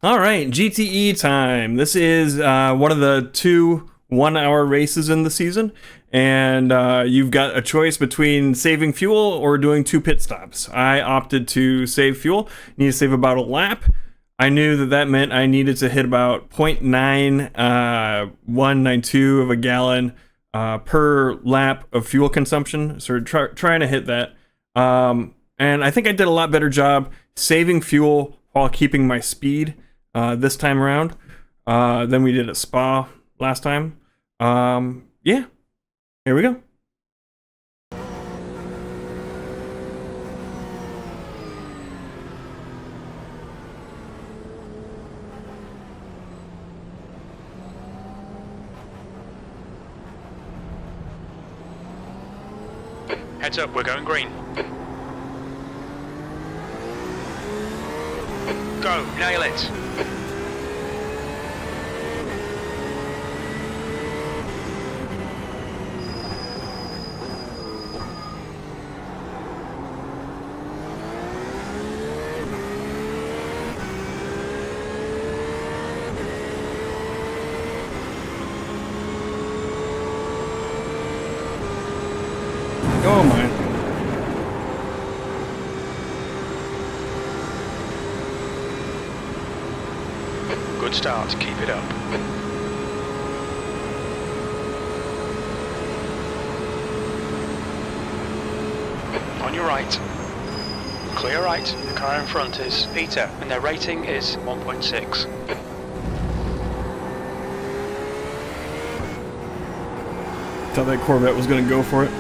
All right, GTE time. This is one of the 2 1-hour races in the season, and you've got a choice between saving fuel or doing 2 pit stops. I opted to save fuel. Need to save about a lap. I knew that meant I needed to hit about 0.9192 of a gallon per lap of fuel consumption. So trying to hit that. And I think I did a lot better job saving fuel while keeping my speed this time around than we did at Spa last time. Yeah, here we go. Heads up, we're going green. Go, nail it. Oh my. Good start, keep it up. On your right. Clear right, the car in front is Peter, and their rating is 1.6. Thought that Corvette was gonna go for it.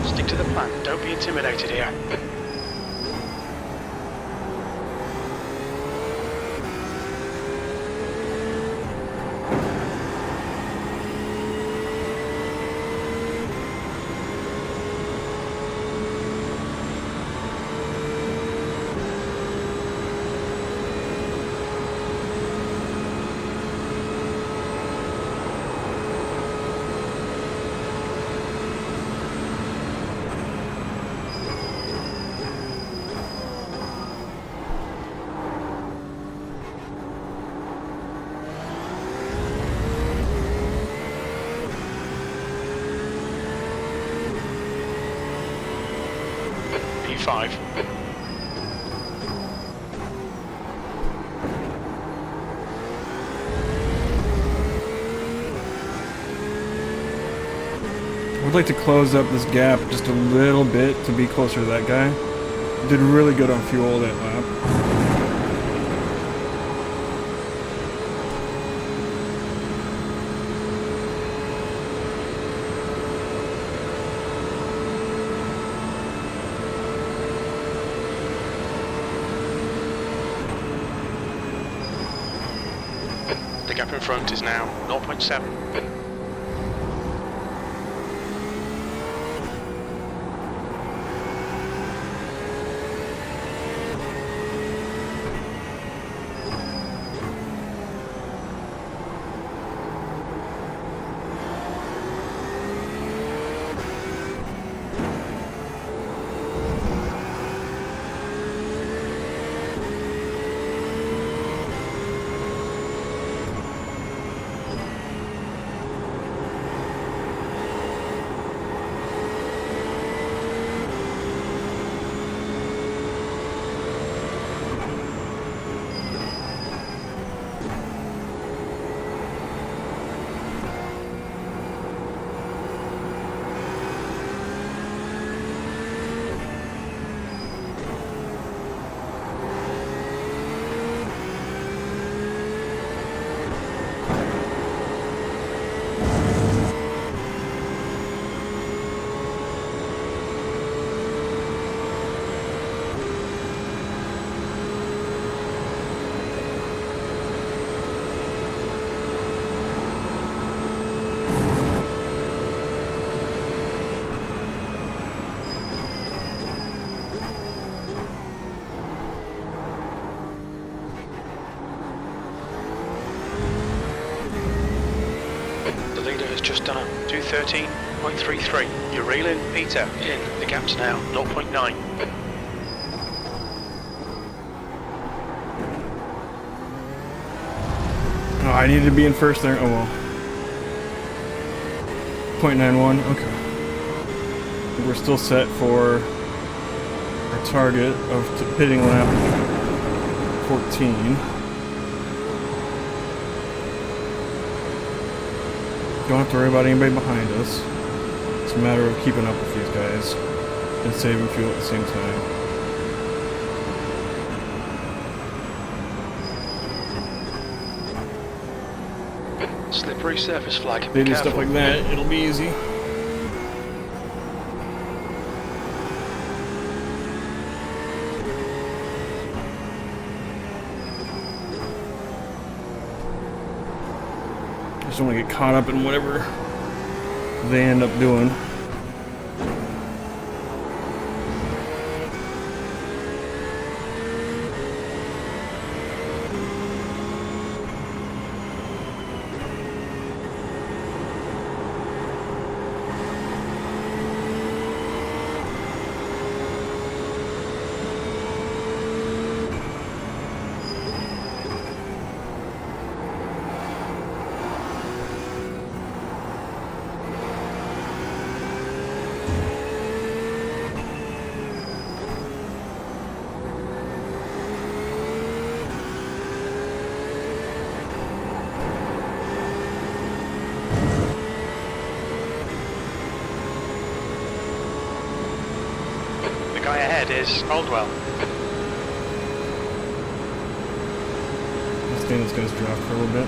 Stick to the plan, don't be intimidated here. P5. I would like to close up this gap just a little bit to be closer to that guy. Did really good on fuel that lap. The gap in front is now 0.7. leader has just done a 213.33. You're reeling, Peter, in. The gap's now 0.9. Oh, I needed to be in first there. Oh well. 0.91. Okay. We're still set for our target of pitting lap 14. Don't have to worry about anybody behind us. It's a matter of keeping up with these guys and saving fuel at the same time. Slippery surface flag. They do stuff like that, it'll be easy. Just don't want to get caught up in whatever they end up doing. The guy ahead is Oldwell. Let's stay in this guy's draft for a little bit.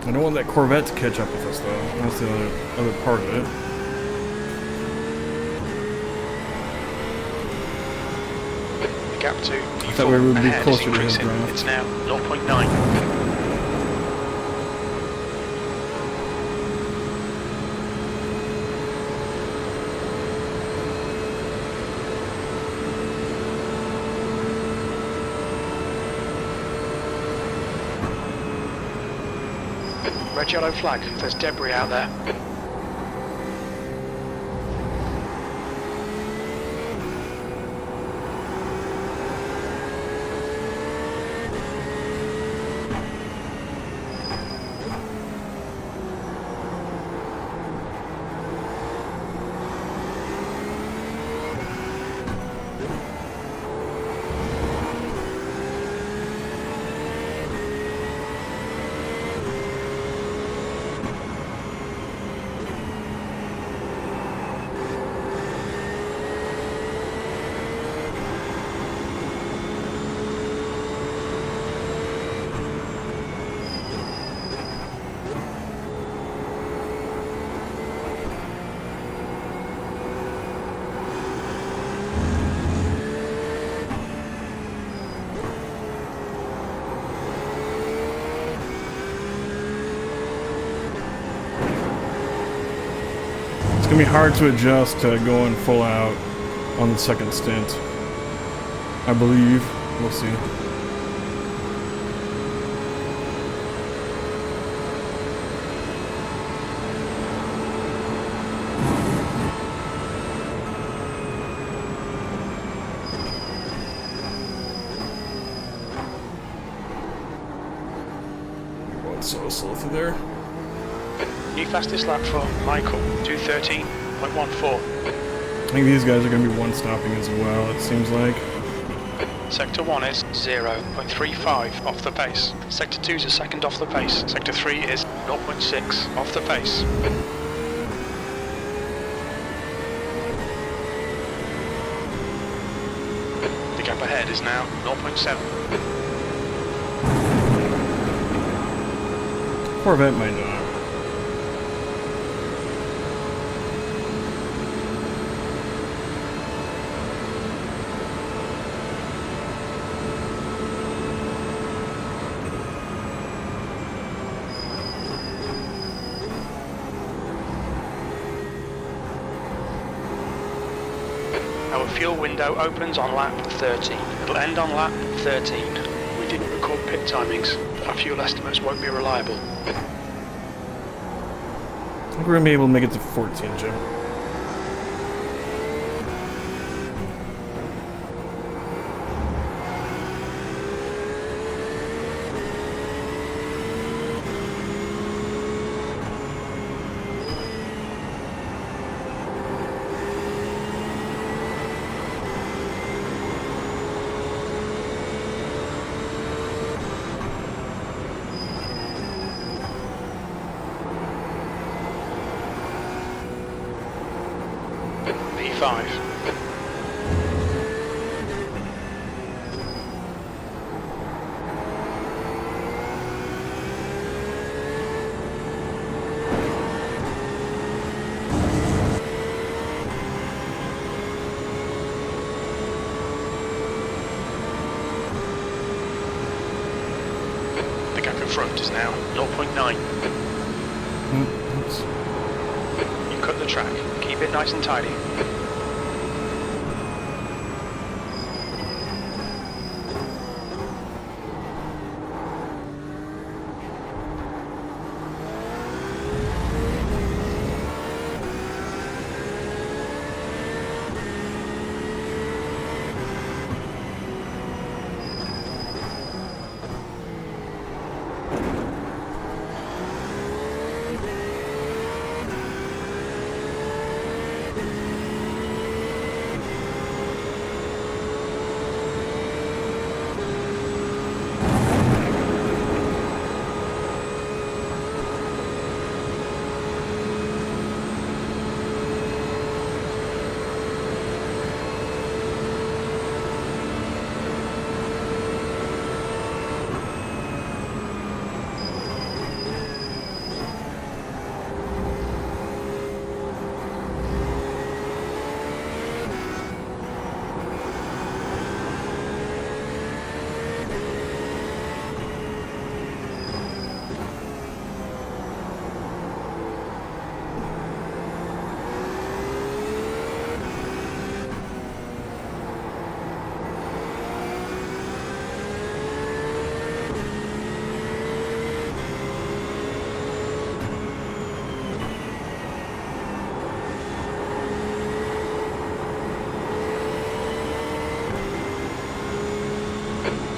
I don't want that Corvette to catch up with us, though. That's the other part of it. The gap to I thought we would be ahead closer is to his increasing. draft. It's now 0.9. Red yellow flag, there's debris out there. It's gonna be hard to adjust to going full out on the second stint. I believe. We'll see. Going so slow through there. New fastest lap for Michael, 213.14. I think these guys are going to be one-stopping as well, it seems like. Sector 1 is 0.35 off the pace. Sector 2 is a second off the pace. Sector 3 is 0.6 off the pace. The gap ahead is now 0.7. Corvette might not. fuel window opens on lap 13. It'll end on lap 13. We didn't record pit timings. Our fuel estimates won't be reliable. I think we're gonna be able to make it to 14, Jim. P5. The gap in front is now 0.9. Oops. You cut the track. Keep it nice and tidy.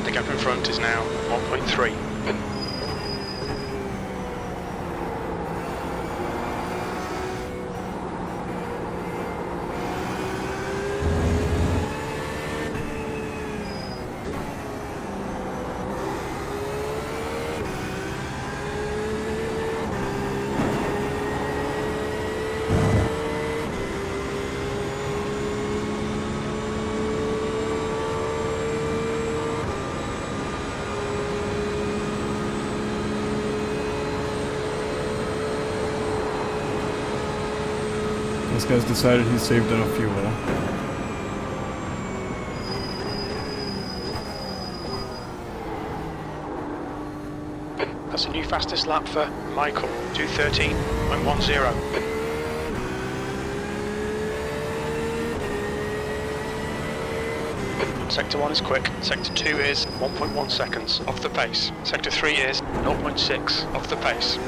The gap in front is now 1.3. This guy's decided he's saved enough fuel. That's a new fastest lap for Michael, 2:13.10. Sector 1 is quick, Sector 2 is 1.1 seconds off the pace, Sector 3 is 0.6 off the pace.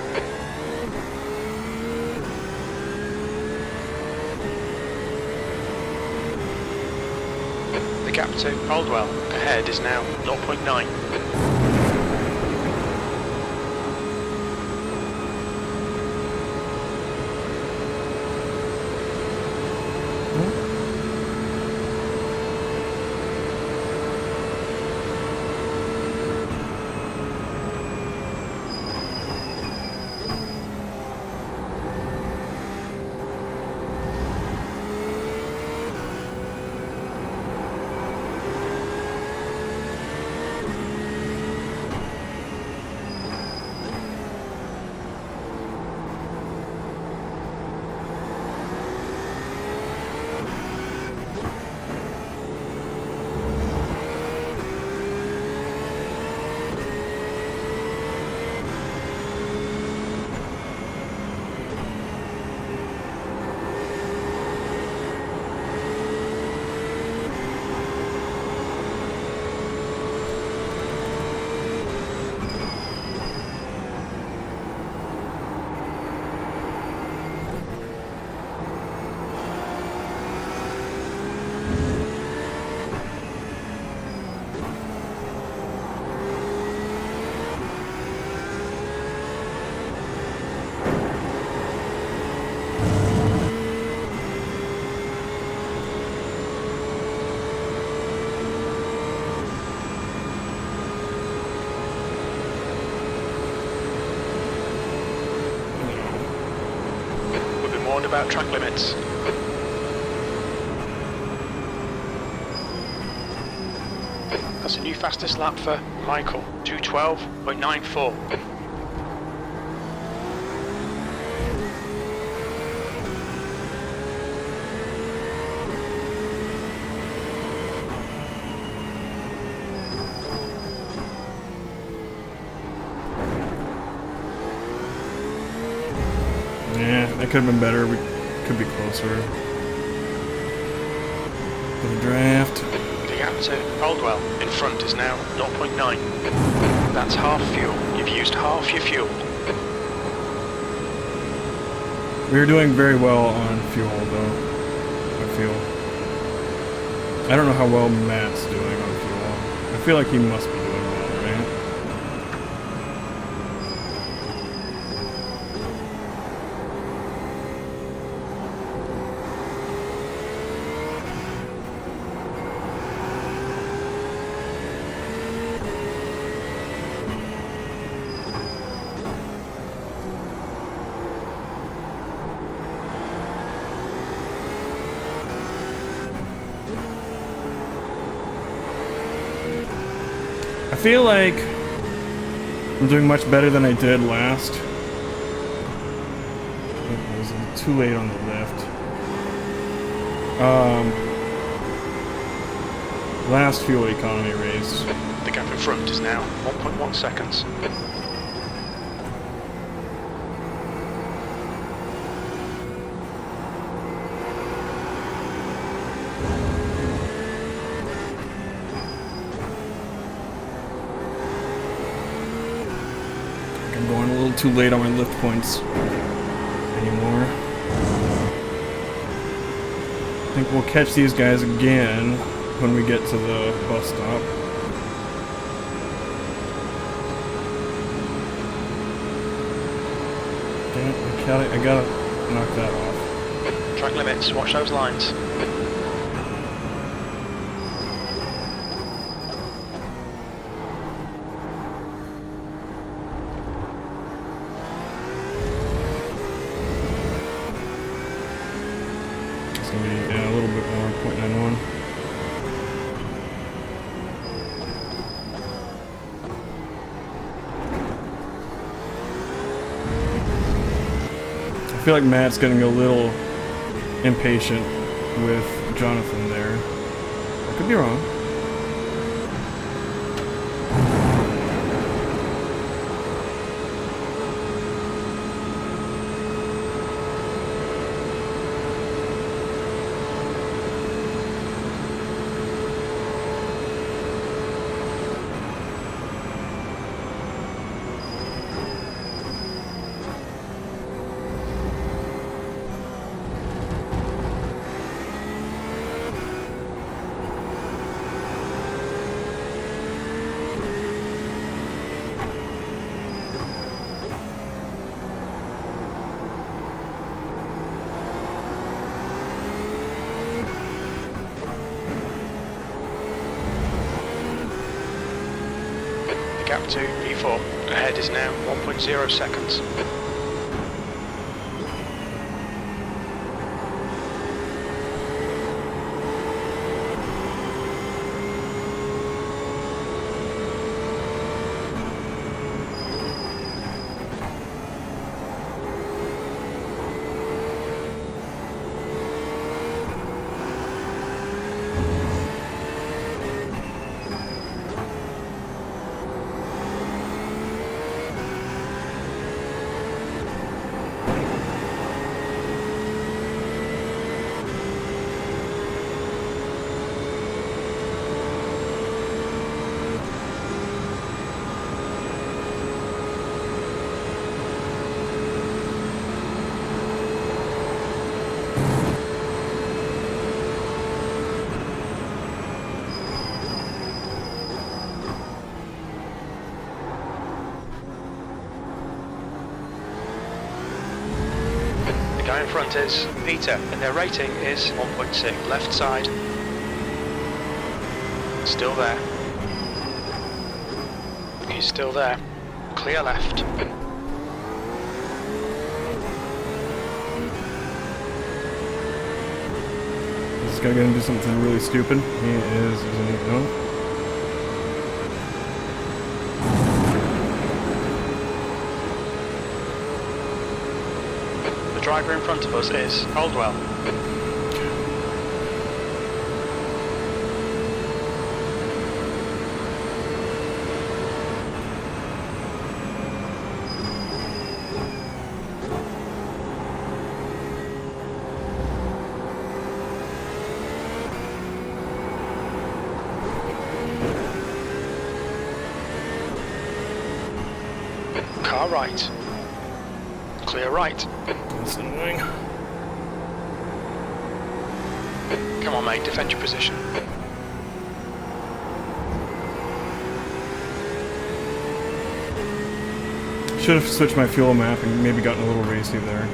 The gap to Oldwell ahead is now 0.9. warned about track limits. That's a new fastest lap for Michael, 2:12.94. Yeah, that could have been better. We could be closer. For the draft. The gap to Caldwell in front is now 0.9. That's half fuel. You've used half your fuel. We were doing very well on fuel, though. I feel. I don't know how well Matt's doing on fuel. I feel like he must be doing well, right? I feel like I'm doing much better than I did last. It was too late on the lift. Last fuel economy race. The gap in front is now 1.1 seconds. I'm going a little too late on my lift points anymore. I think we'll catch these guys again when we get to the bus stop. Damn it, I gotta knock that off. Track limits, watch those lines. It's gonna be a little bit more, 0.91. I feel like Matt's getting a little impatient with Jonathan there. I could be wrong. Gap to P4. Ahead is now 1.0 seconds. Guy in front is Peter, and their rating is 1.6. Left side. Still there. He's still there. Clear left. guy gonna do something really stupid? He is, isn't he? No. The driver in front of us is Caldwell. Car right. Clear right. That's annoying. Come on, mate, defend your position. Should have switched my fuel map and maybe gotten a little racy there.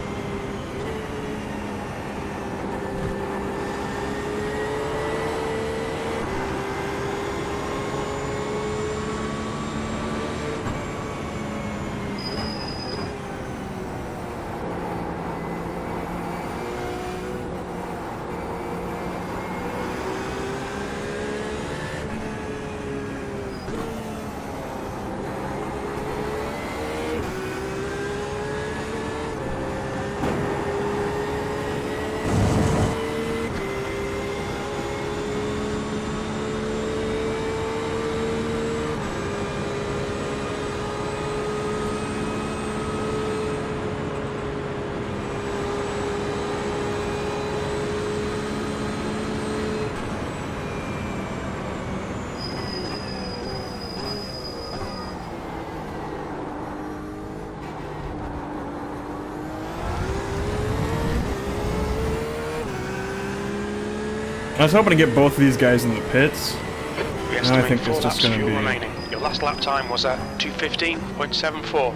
I was hoping to get both of these guys in the pits. Now I think it's just going to be remaining. Your last lap time was at 2:15.74.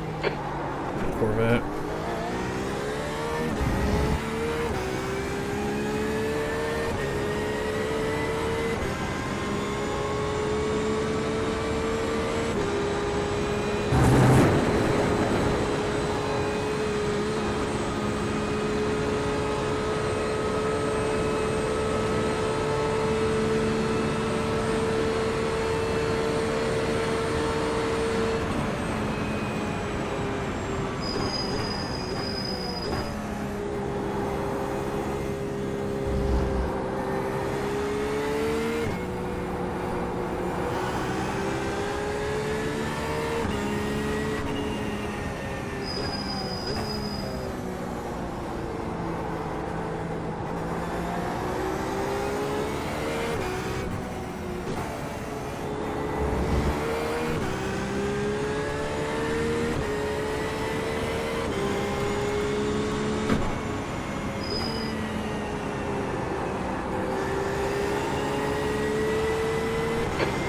Corvette.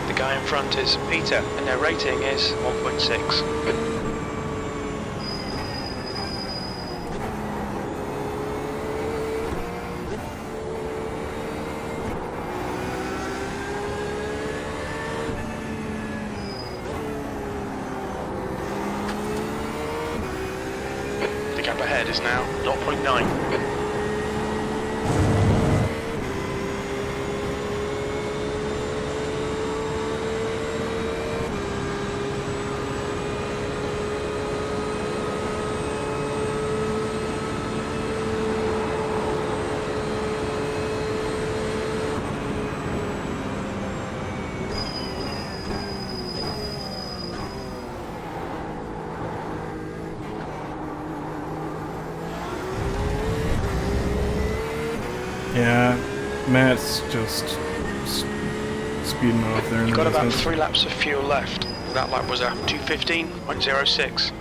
The guy in front is Peter, and their rating is 1.6. The gap ahead is now 0.9. Yeah, Matt's just speeding off there. You've got about 3 laps of fuel left. That lap was at 2:15.06.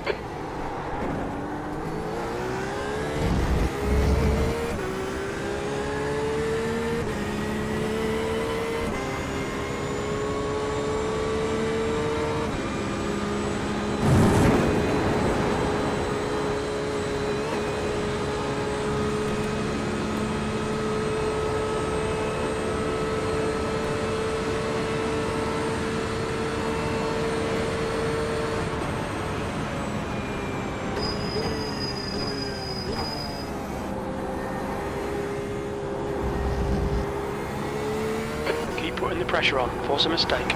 Putting the pressure on. Force a mistake.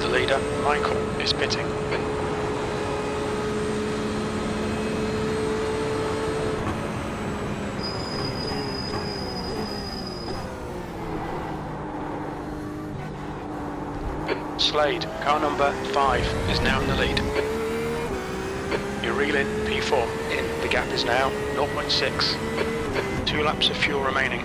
Leader, Michael, is pitting. Slade, car number 5, is now in the lead. You're reeling P4 in. The gap is now 0.6. 2 laps of fuel remaining.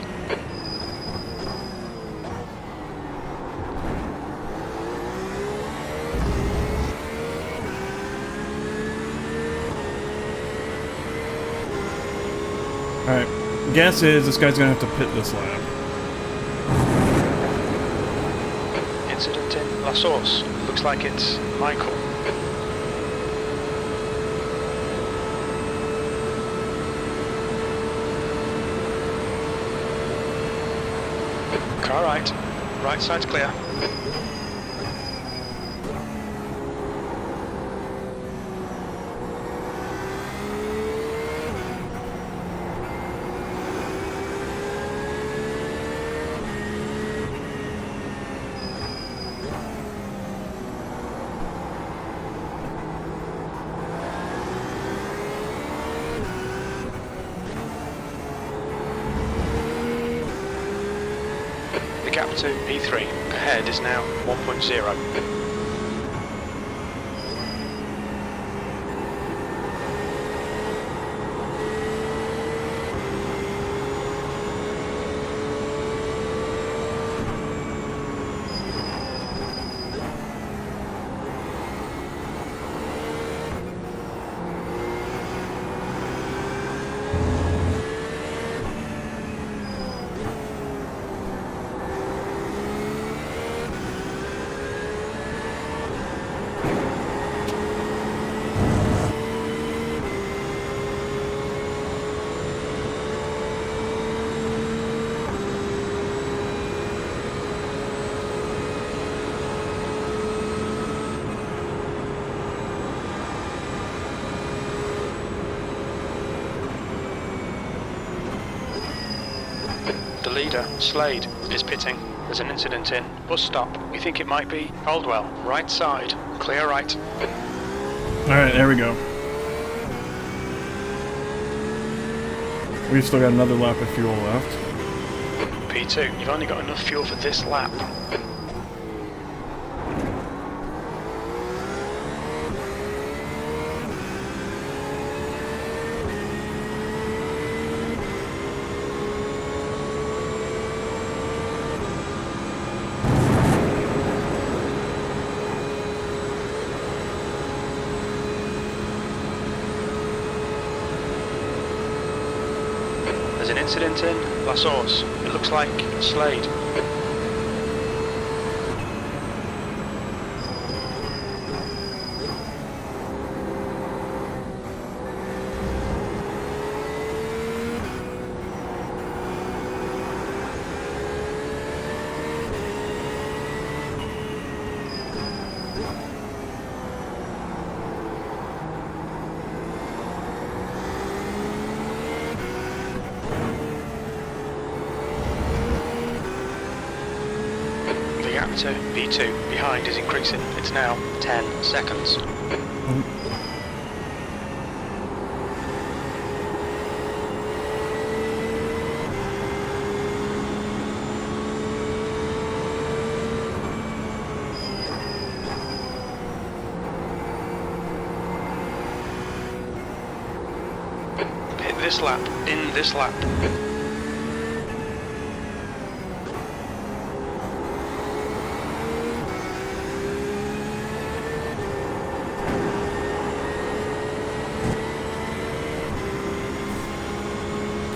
Alright, guess is this guy's gonna have to pit this lap. Incident in La Source. Looks like it's Michael. Car right. Right side's clear. Gap to P3. Ahead is now 1.0. The leader, Slade, is pitting. There's an incident in. Bus stop. We think it might be Caldwell. Right side. Clear right. Alright, there we go. We've still got another lap of fuel left. P2, you've only got enough fuel for this lap. There's an incident in La Source. It looks like Slade. To B2 behind is increasing. It's now 10 seconds. this lap, in this lap.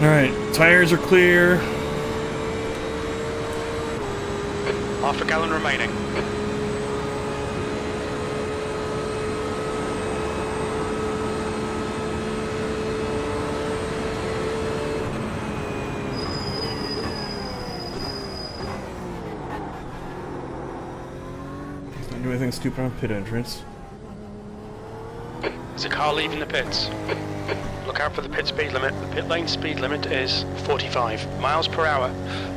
Alright, tires are clear. Half a gallon remaining. Don't do anything stupid on pit entrance. There's a car leaving the pits. Look out for the pit speed limit. The pit lane speed limit is 45 miles per hour.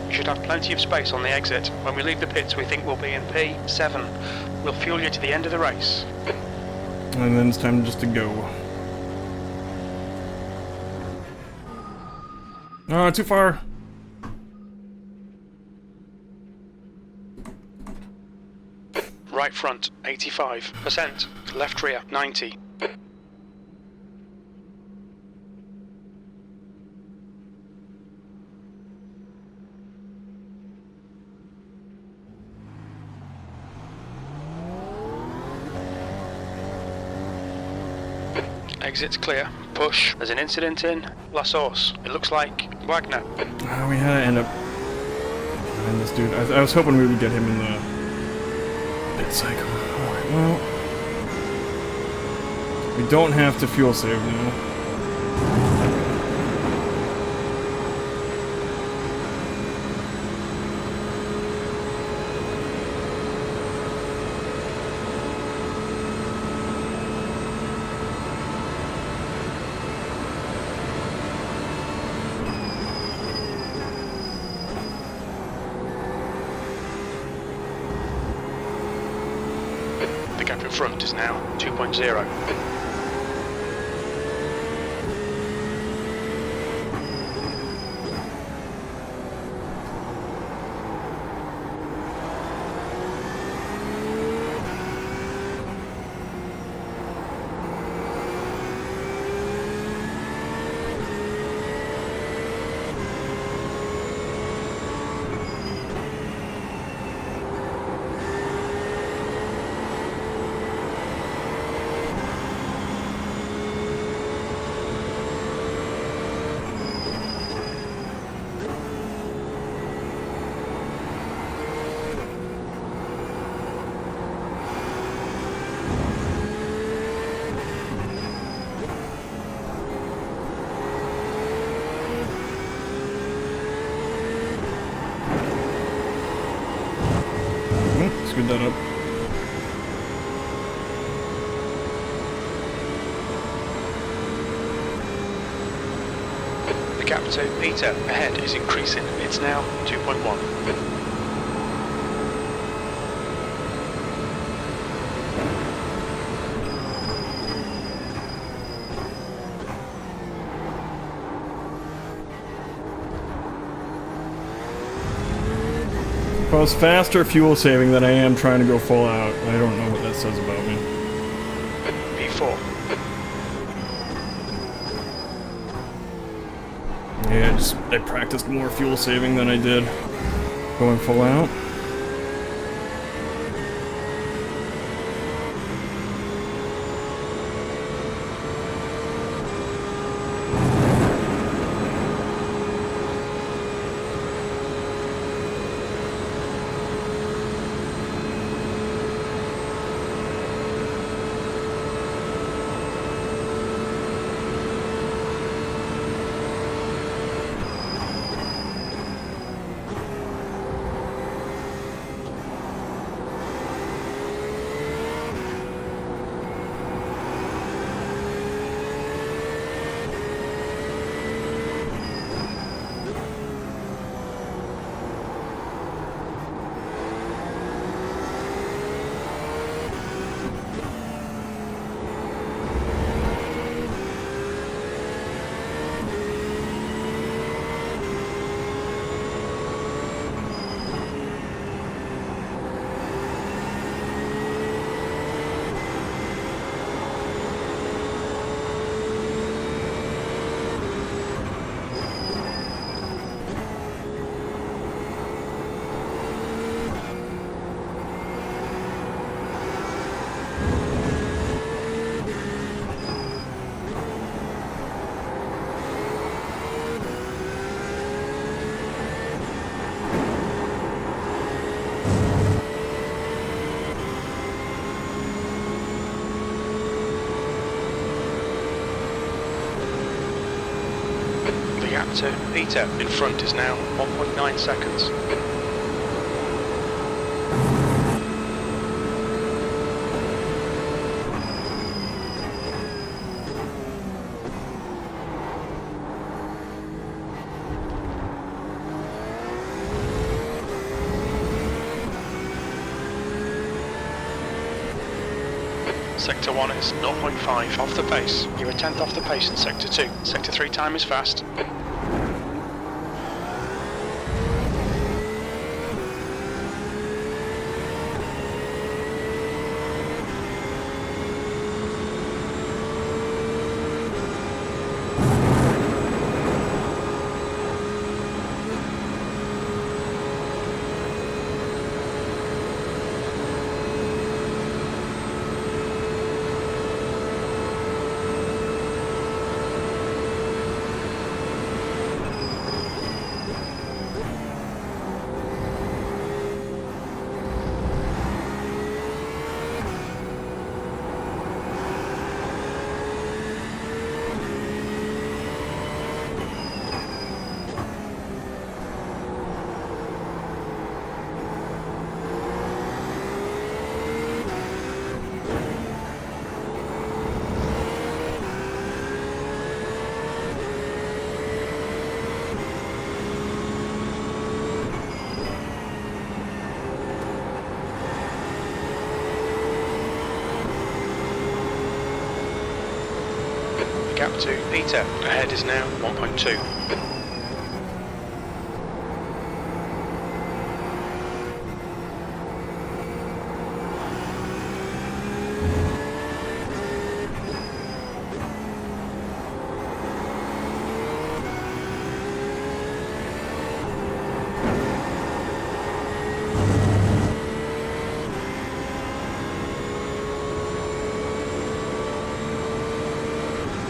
You should have plenty of space on the exit. When we leave the pits, we think we'll be in P7. We'll fuel you to the end of the race. And then it's time just to go. Oh, too far. Right front, 85%. Left rear, 90. Exit's clear. Push. There's an incident in La Source. It looks like Wagner. We had to end up behind this dude. I was hoping we would get him in the pit cycle. Alright, well. We don't have to fuel save now. The gap in front is now 2.0. Screwed that up. The gap to Peter ahead is increasing. It's now 2.1. If I was faster fuel saving than I am trying to go full out, I don't know what that says about me. P4. Yeah, I practiced more fuel saving than I did going full out. gap to Peter in front is now 1.9 seconds. Sector 1 is 0.5 off the pace. You're a tenth off the pace in Sector 2. Sector 3 time is fast. Gap to Peter ahead is now 1.2.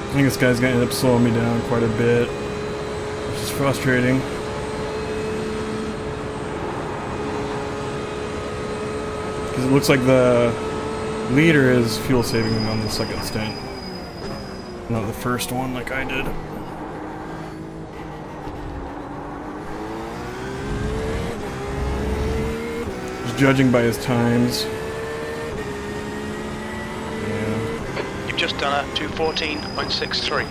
I think this guy's gonna end up slowing me down quite a bit, which is frustrating. Because it looks like the leader is fuel saving on the second stint, not the first one like I did. Just judging by his times. Just done a 2:14.63.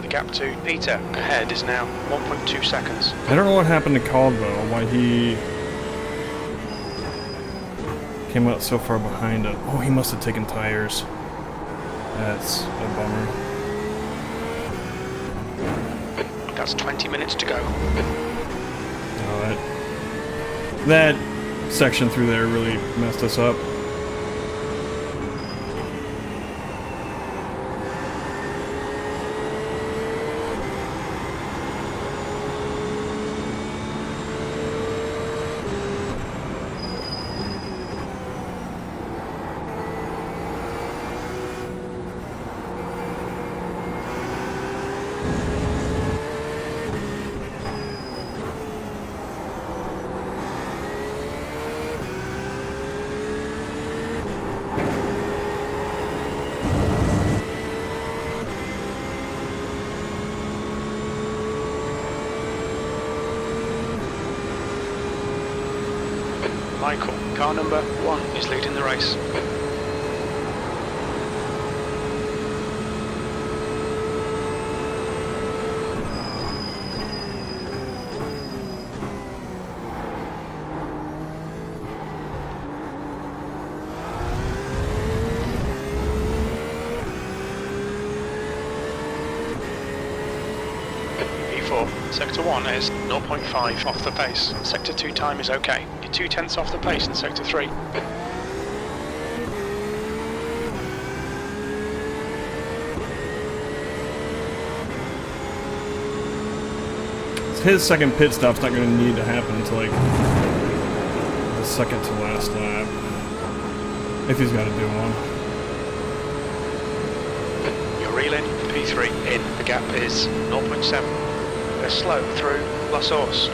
Gap to Peter ahead is now 1.2 seconds. I don't know what happened to Caldwell, why he came out so far behind him. Oh, he must have taken tires. That's a bummer. That's 20 minutes to go. Oh, that section through there really messed us up. Michael, car number 1 is leading the race. 4. Sector 1 is 0.5 off the pace. Sector 2 time is okay. You're 2/10 off the pace in Sector 3. His second pit stop's not going to need to happen until like the second to last lap, if he's got to do one. You're reeling P3 in. The gap is 0.7. Go slow through La Source.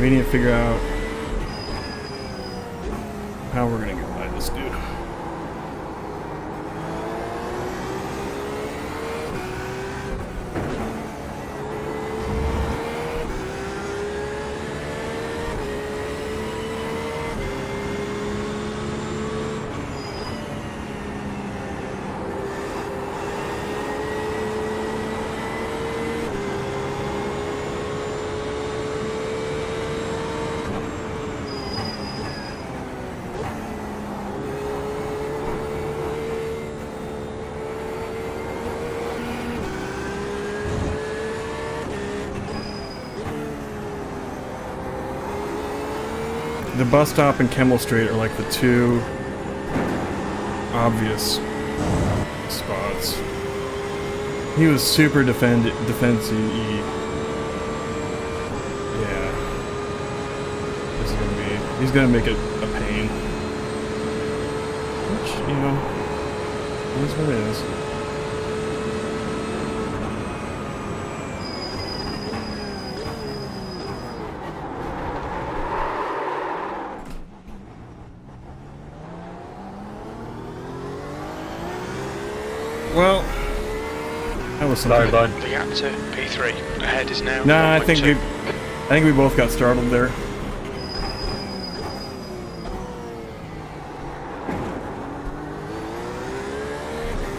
We need to figure out how we're gonna get by this dude. The bus stop and Kemmel Street are like the two obvious spots. He was super defensive. Yeah. This is gonna be. He's gonna make it a pain. Which, you know, is what it is. Well, that was something. Sorry, bud. The gap to P3 ahead is now. Nah, I 1.2. think we both got startled there.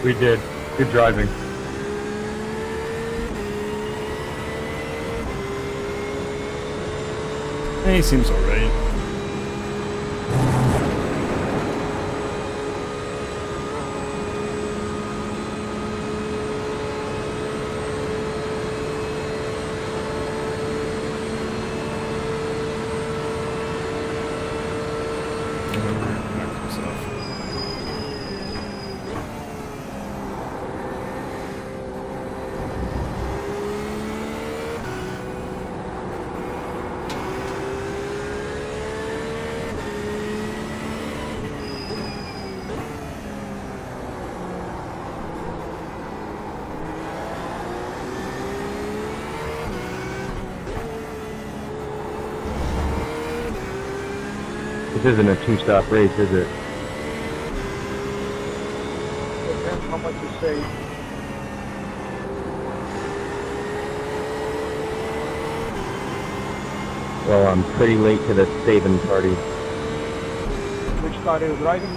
We did. Good driving. He seems alright. This isn't a two-stop race, is it? Depends how much you save. Well, I'm pretty late to the saving party. Which car are you driving?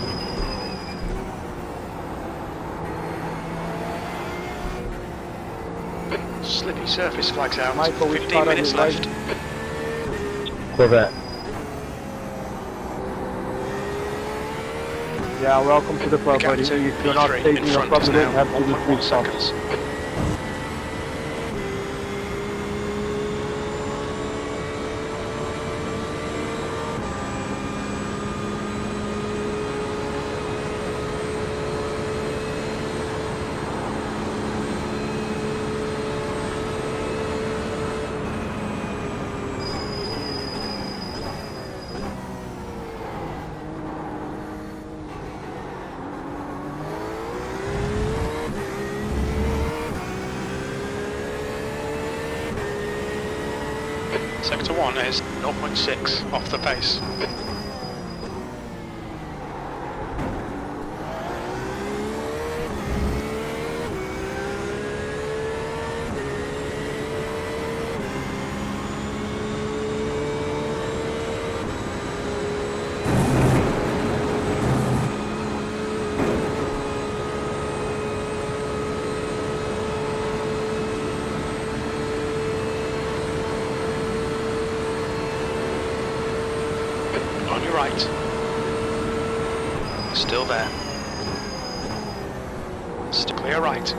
Slippy surface flags out. Michael, which 15 car are you minutes left. driving? Corvette. Yeah, welcome to the club, The gap buddy. to If you're not P3 taking in your front club, is you now don't have to do 1.1 3 stops. seconds. Sector 1 is 0.6 off the pace. right. Still there. Still clear right.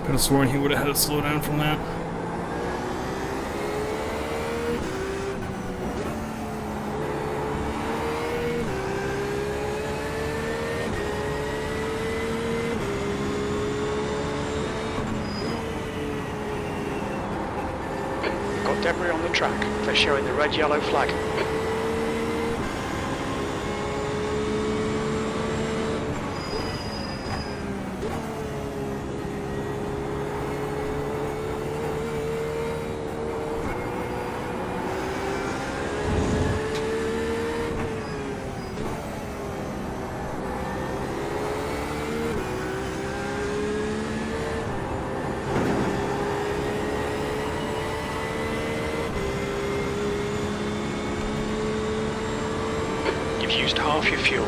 Could have sworn he would have had to slow down from that. Got debris on the track. They're showing the red-yellow flag. You've used half your fuel.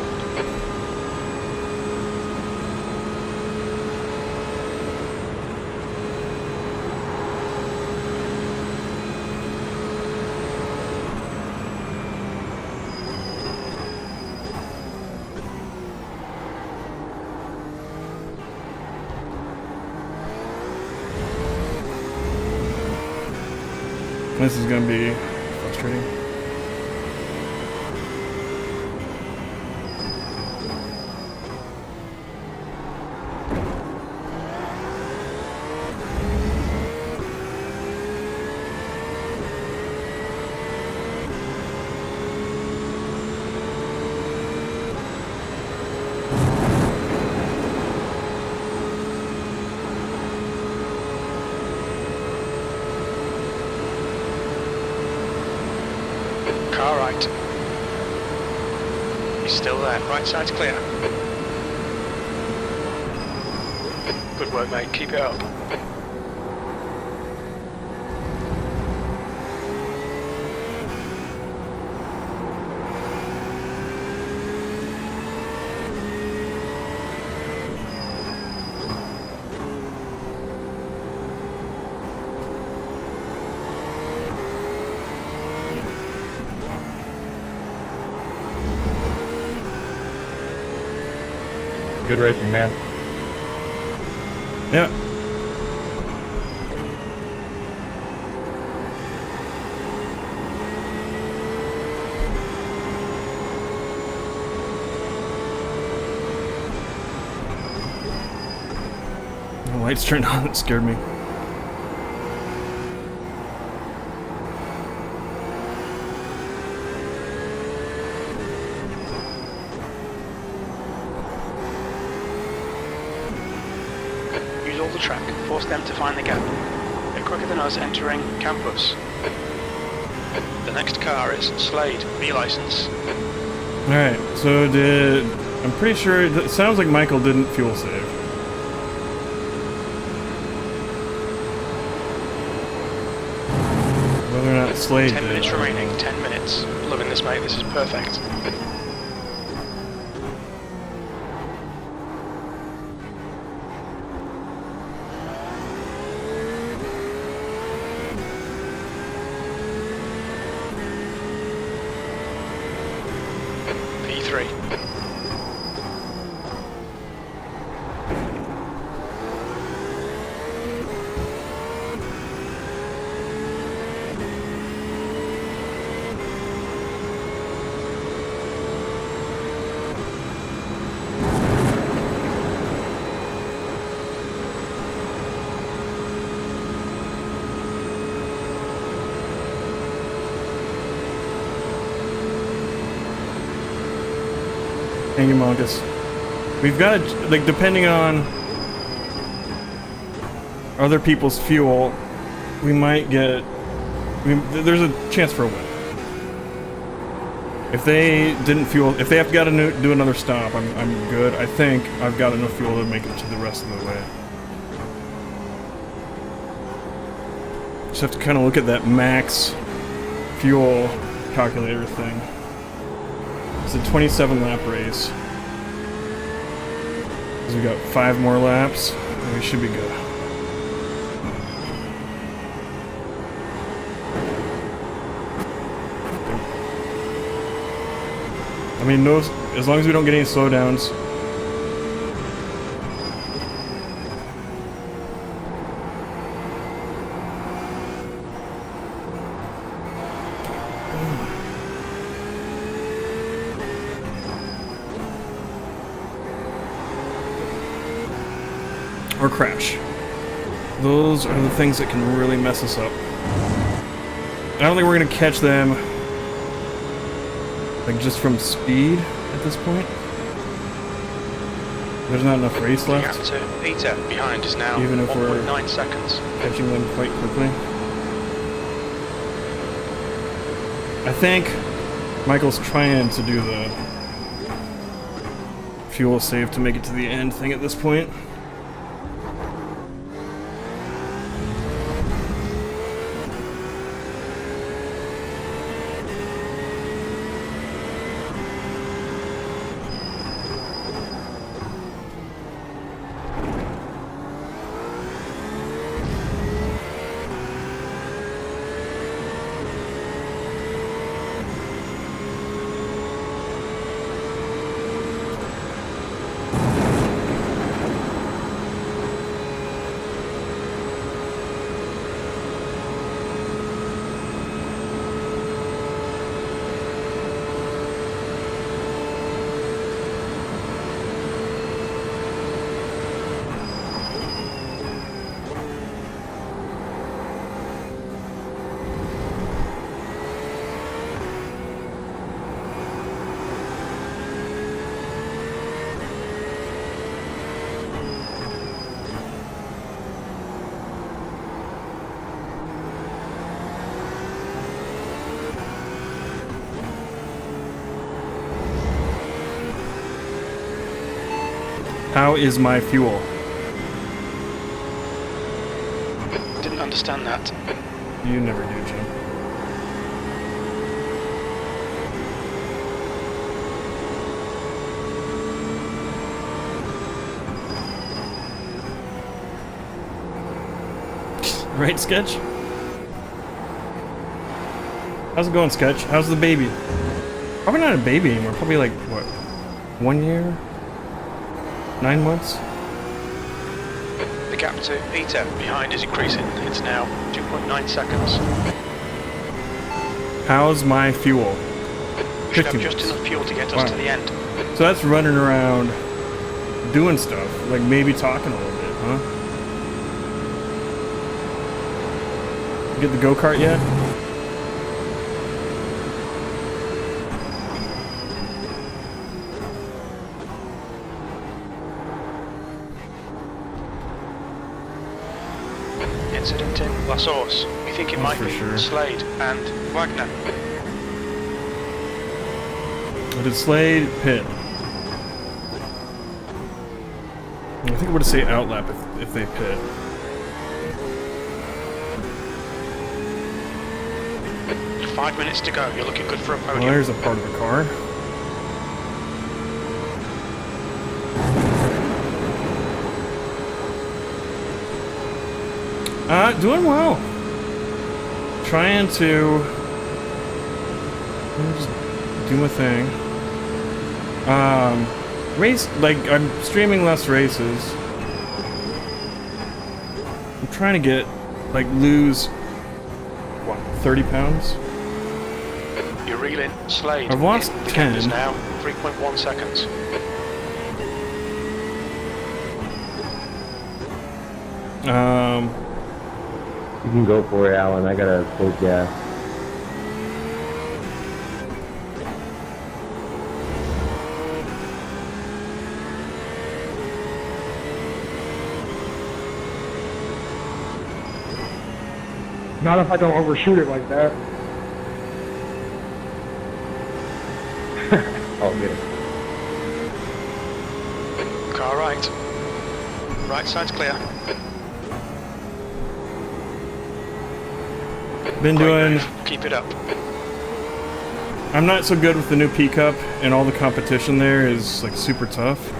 This is gonna be frustrating. Car right. He's still there. Right side's clear. Good work, mate. Keep it up. Good racing, man. Yeah. The lights turned on, it scared me. Use all the track. Force them to find the gap. They're quicker than us entering campus. The next car is Slade, B license. Alright, so I'm pretty sure, it sounds like Michael didn't fuel save. Whether or not Slade 10 did. minutes remaining. 10 minutes. Loving this, mate. This is perfect. P3. Thank you, Monkus. We've got to, like, depending on other people's fuel, we might get, there's a chance for a win. If they didn't fuel, if they have got to do another stop, I'm good. I think I've got enough fuel to make it to the rest of the way. Just have to kind of look at that max fuel calculator thing. It's a 27 lap race. 'Cause we got 5 more laps, and we should be good. I mean, no, as long as we don't get any slowdowns. Or crash. Those are the things that can really mess us up. I don't think we're gonna catch them, like, just from speed at this point. There's not enough race left. Captain Peter behind is now Even if we're 1.9 seconds. Catching them quite quickly. I think Michael's trying to do the fuel save to make it to the end thing at this point. How is my fuel? Didn't understand that. You never do, Jim. Right, Sketch? How's it going, Sketch? How's the baby? Probably not a baby anymore. Probably like, what, 1 year? 9 months? The gap to Peter behind is increasing. It's now 2.9 seconds. How's my fuel? We should have 50 just minutes. enough fuel to get us to the end. So that's running around doing stuff, like maybe talking a little bit, huh? Get the go-kart yet? Incident in La Source. We think it might for be sure. Slade and Wagner. Did Slade pit? I think it would say outlap if they pit. 5 minutes to go. You're looking good for a Well, podium. there's a part of the car. Doing well. Trying to just do my thing. Race, like, I'm streaming less races. I'm trying to get, like, lose, what, 30 pounds? You're reeling. Slade. I've lost The 10. gap is now 3.1 seconds. You can go for it, Alan. I gotta full gas. Not if I don't overshoot it like that. Oh, good. Car right. Right side's clear. Been Great doing... move. Keep it up. I'm not so good with the new P-Cup, and all the competition there is, like, super tough.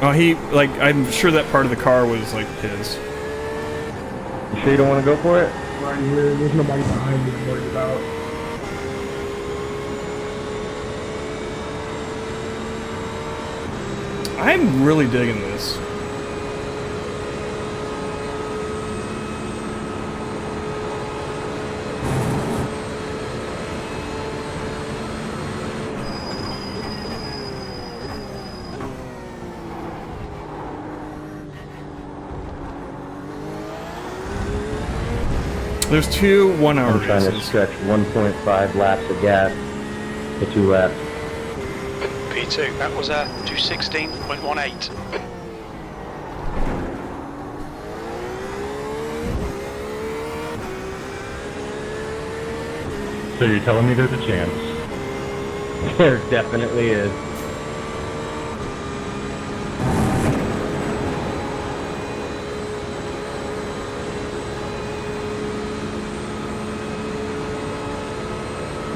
Oh, I'm sure that part of the car was like his. You sure you don't want to go for it? Right here, there's nobody behind me I'm worried about. I'm really digging this. There's 2 1-hour I'm trying to races. stretch 1.5 laps of gas to 2 laps. P2, that was a 216.18. So you're telling me there's a chance? There definitely is.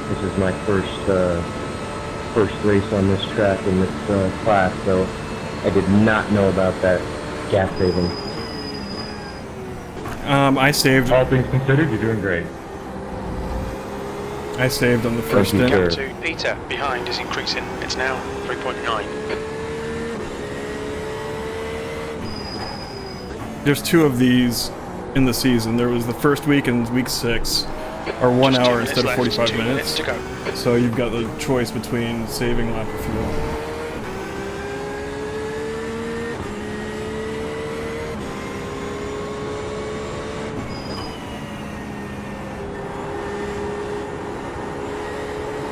This is my first race on this track in this class, so I did not know about that gas saving. I saved. All things considered, you're doing great. I saved on the first Thank you, stint. sir. To Peter, behind is increasing. It's now 3.9. There's 2 of these in the season. There was the first week and week 6 are 1 Just 2 hour minutes instead of left, 45 2 minutes to go. So you've got the choice between saving lap of fuel.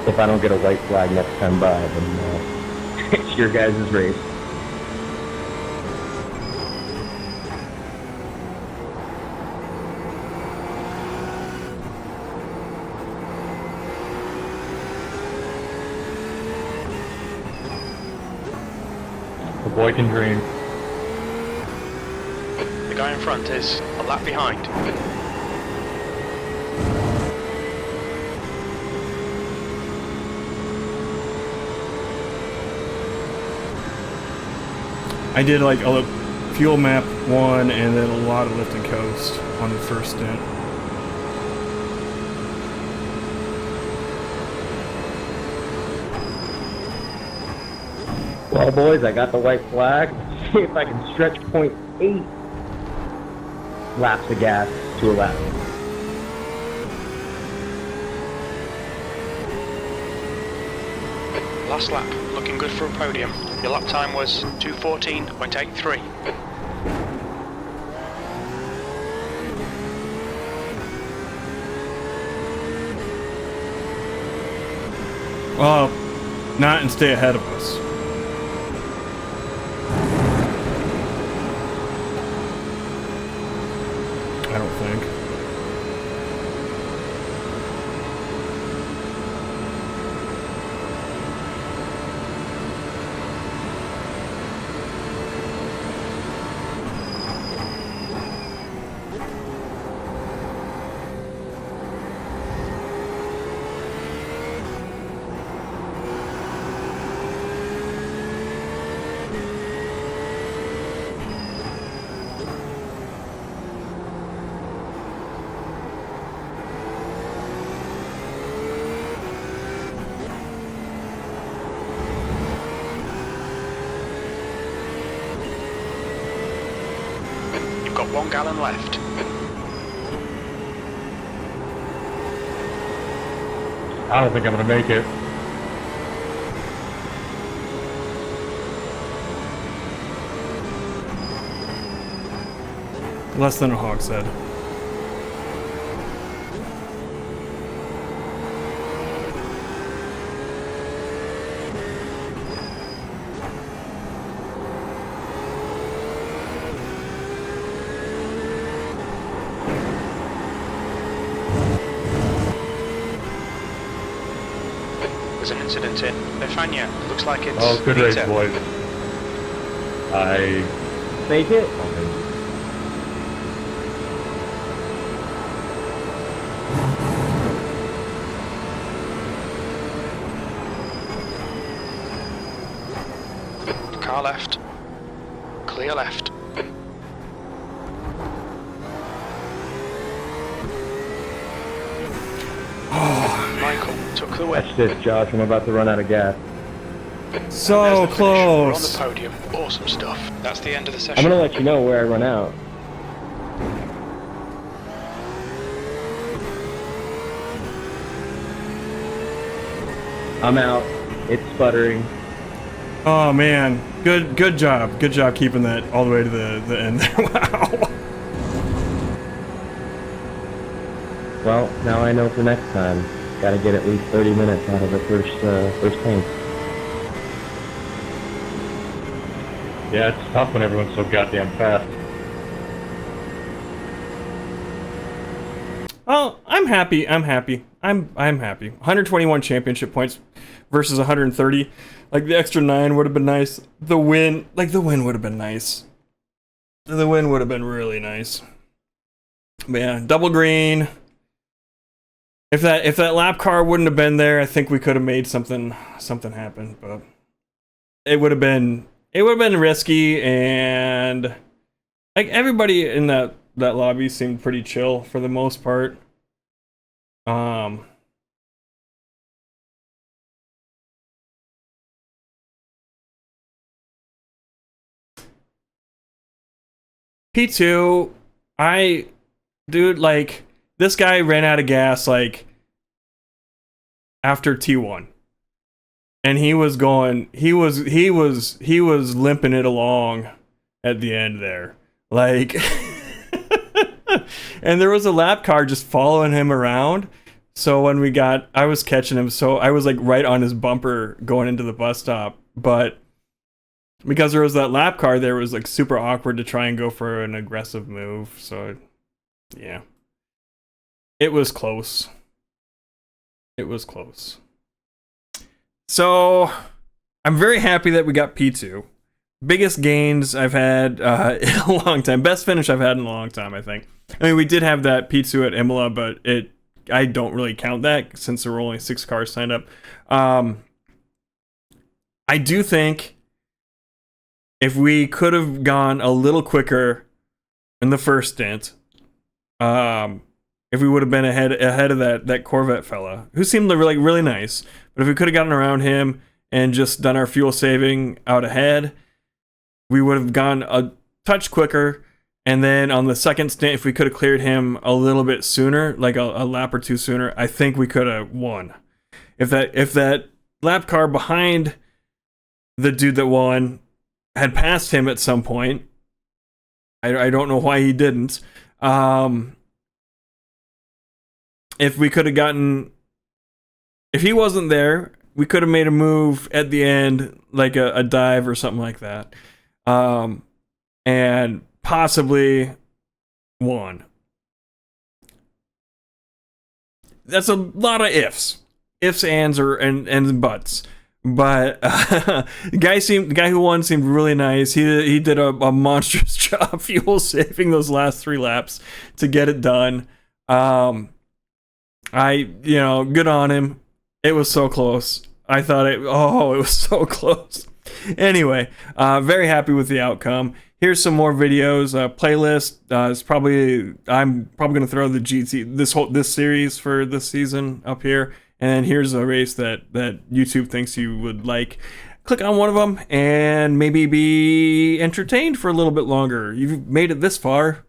If I don't get a white flag next time by, then it's your guys' race. The boy can dream. The guy in front is a lap behind. I did like a fuel map 1 and then a lot of lift and coast on the first stint. Well, boys, I got the white flag. Let's see if I can stretch 0.8 laps of gas to a lap. Last lap, looking good for a podium. Your lap time was 2:14.83. Well, not and stay ahead of us. I don't think. You've got 1 gallon left. I don't think I'm gonna make it. Less than a hogshead. There's an incident in Befania. Looks like it's Oh, good race, Peter. boys. I... Make it? Car left. clear left. Michael took the win. Watch this, Josh. I'm about to run out of gas. So There's the finish. We're on close. the podium. Awesome stuff. That's the end of the I'm session. gonna let you know where I run out. I'm out. It's sputtering. Oh man, good job keeping that all the way to the end there. Wow. Well, now I know for next time. Gotta get at least 30 minutes out of the first tank. Yeah, it's tough when everyone's so goddamn fast. Oh, I'm happy. I'm happy. 121 championship points versus 130. Like the extra 9 would have been nice. The win would have been nice. The win would have been really nice. But yeah, double green. If that lap car wouldn't have been there, I think we could have made something happen. But it would have been risky, and like everybody in that lobby seemed pretty chill for the most part. P2, dude, like, this guy ran out of gas, like, after T1. And he was limping it along at the end there. Like, and there was a lap car just following him around. So when I was catching him, so I was like right on his bumper going into the bus stop. But because there was that lap car there, it was like super awkward to try and go for an aggressive move. So yeah, it was close. So I'm very happy that we got P2. Biggest gains I've had in a long time. Best finish I've had in a long time, I think. I mean, we did have that P2 at Imola, but I don't really count that since there were only 6 cars signed up. I do think if we could have gone a little quicker in the first stint, if we would have been ahead of that Corvette fella, who seemed really nice, but if we could have gotten around him and just done our fuel saving out ahead, we would have gone a touch quicker. And then on the second stint, if we could have cleared him a little bit sooner, like a lap or two sooner, I think we could have won. If that lap car behind the dude that won had passed him at some point, I don't know why he didn't. If we could have gotten, if he wasn't there, we could have made a move at the end, like a dive or something like that. And possibly won. That's a lot of ifs, ands, and buts. But the guy who won seemed really nice. He did a monstrous job fuel saving those last 3 laps to get it done. Good on him. It was so close. It was so close. Anyway, very happy with the outcome. Here's some more videos. Playlist I'm probably gonna throw the GT this series for this season up here. And then here's a race that YouTube thinks you would like. Click on one of them and maybe be entertained for a little bit longer. You've made it this far.